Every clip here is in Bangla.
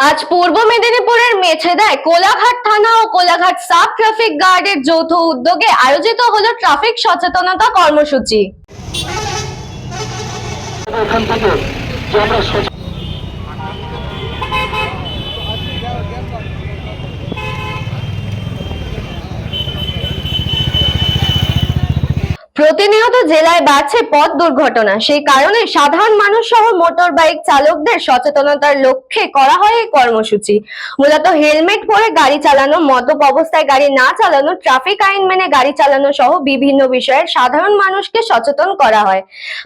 আজ পূর্ব মেদিনীপুরের মেছেদায় কোলাঘাট থানা ও কোলাঘাট সাব ট্রাফিক গার্ডের যৌথ উদ্যোগে আয়োজিত হলো ট্রাফিক সচেতনতা কর্মসূচি। এখান থেকে যে আমরা প্রতিনিয়ত জেলায় বাড়ছে পথ দুর্ঘটনা, সেই কারণে সাধারণ মানুষ সহ মোটর বাইক চালকদের সচেতনতার লক্ষ্যে করা হয় এই কর্মসূচি। মূলত হেলমেট পরে গাড়ি চালানো, মদ্যপ অবস্থায় গাড়ি না চালানো, ট্রাফিক আইন মেনে গাড়ি চালানো সহ বিভিন্ন বিষয়ে সাধারণ মানুষকে সচেতন করা হয়।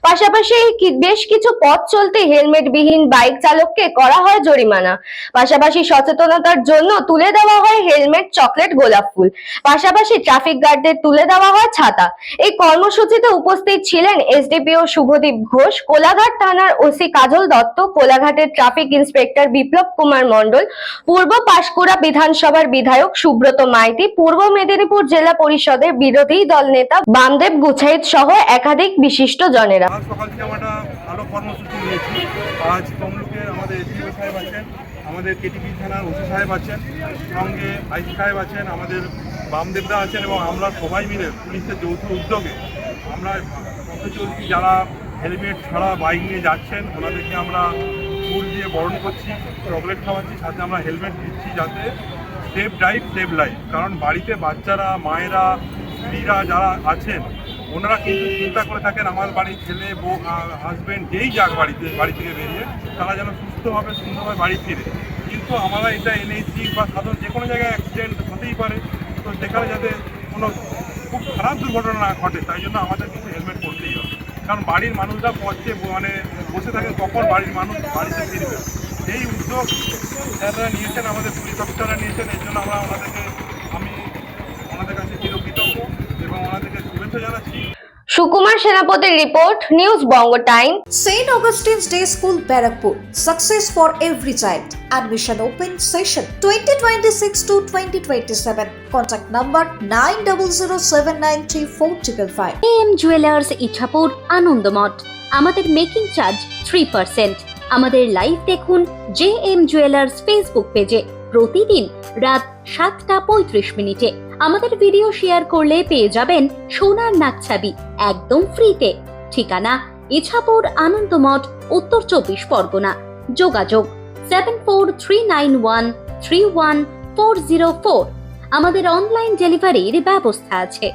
পাশাপাশি বেশ কিছু পথ চলতে হেলমেট বিহীন বাইক চালককে করা হয় জরিমানা। পাশাপাশি সচেতনতার জন্য তুলে দেওয়া হয় হেলমেট, চকলেট, গোলাপ ফুল। পাশাপাশি ট্রাফিক গার্ডদের তুলে দেওয়া হয় ছাতা। এই কর্মসূচিতে উপস্থিত ছিলেন এসডিপিও শুভদীপ ঘোষ, কোলাঘাট থানার ওসি কাজল দত্ত, কোলাঘাটের ট্রাফিক ইন্সপেক্টর বিপ্লব কুমার মণ্ডল, পূর্ব পাঁশকুড়া বিধানসভার বিধায়ক সুব্রত মাইতি, পূর্ব মেদিনীপুর জেলা পরিষদের বিরোধী দল নেতা বামদেব গুছাইত সহ একাধিক বিশিষ্ট জনেরা। সকাল থেকে আমরা ভালো কর্মসূচি নিয়েছি। আজ তমলুকের আমাদের এসডিও সাহেব আছেন, আমাদের কেটিপি থানার ওসি সাহেব আছেন, সঙ্গে আইসি সাহেব আছেন, আমাদের বামদেবদা আছেন এবং আমরা সবাই মিলে পুলিশের যৌথ উদ্যোগে আমরা পথে চলছি যারা হেলমেট ছাড়া বাইক নিয়ে যাচ্ছেন ওনাদেরকে আমরা ফুল দিয়ে বরণ করছি, চকলেট খাওয়াচ্ছি, সাথে আমরা হেলমেট দিচ্ছি যাতে সেফ ড্রাইভ সেভ লাইফ। কারণ বাড়িতে বাচ্চারা, মায়েরা, স্ত্রীরা যারা আছেন ওনারা কিন্তু চিন্তা করে থাকেন আমার বাড়ির ছেলে, বউ, হাজব্যান্ড যেই যাক বাড়ি থেকে বেরিয়ে তারা যেন সুস্থভাবে সুন্দরভাবে বাড়ি ফিরে। কিন্তু আমরা এটা এনেছি বা সাধারণ যে কোনো জায়গায় অ্যাক্সিডেন্ট হতেই পারে, তো সেখানে যাতে কোনো খুব খারাপ দুর্ঘটনা না ঘটে তাই জন্য আমাদের কিন্তু হেলমেট পরতেই হবে। কারণ বাড়ির মানুষরা পথে বসে থাকে কখন বাড়ির মানুষ বাড়িতে ফিরবে। এই উদ্যোগ যারা নিয়েছেন, আমাদের পুলিশ অফিসাররা নিয়েছেন, এই জন্য আমি ওনাদের কাছে চিরকৃত এবং ওনাদেরকে শুভেচ্ছা জানাচ্ছি। সুকুমার সেনাপতির report, news Banga time. St. Augustine's Day School, Barakpur. Success for every child. Admission open session 2026 to 2027. Contact number 9007934555. AM Jewelers Ichapur Anandamath. আমাদের মেকিং চার্জ 3%। আমাদের লাইভ দেখুন JM Jewelers ফেসবুক পেজে প্রতিদিন রাত 7:35 আমাদের ভিডিও শেয়ার করলে পেয়ে যাবেন সোনার নাকছাবি একদম ফ্রিতে। ঠিকানা ইছাপুর আনন্দমঠ, উত্তর 24 পরগনা। যোগাযোগ 7439131404। আমাদের অনলাইন ডেলিভারির ব্যবস্থা আছে।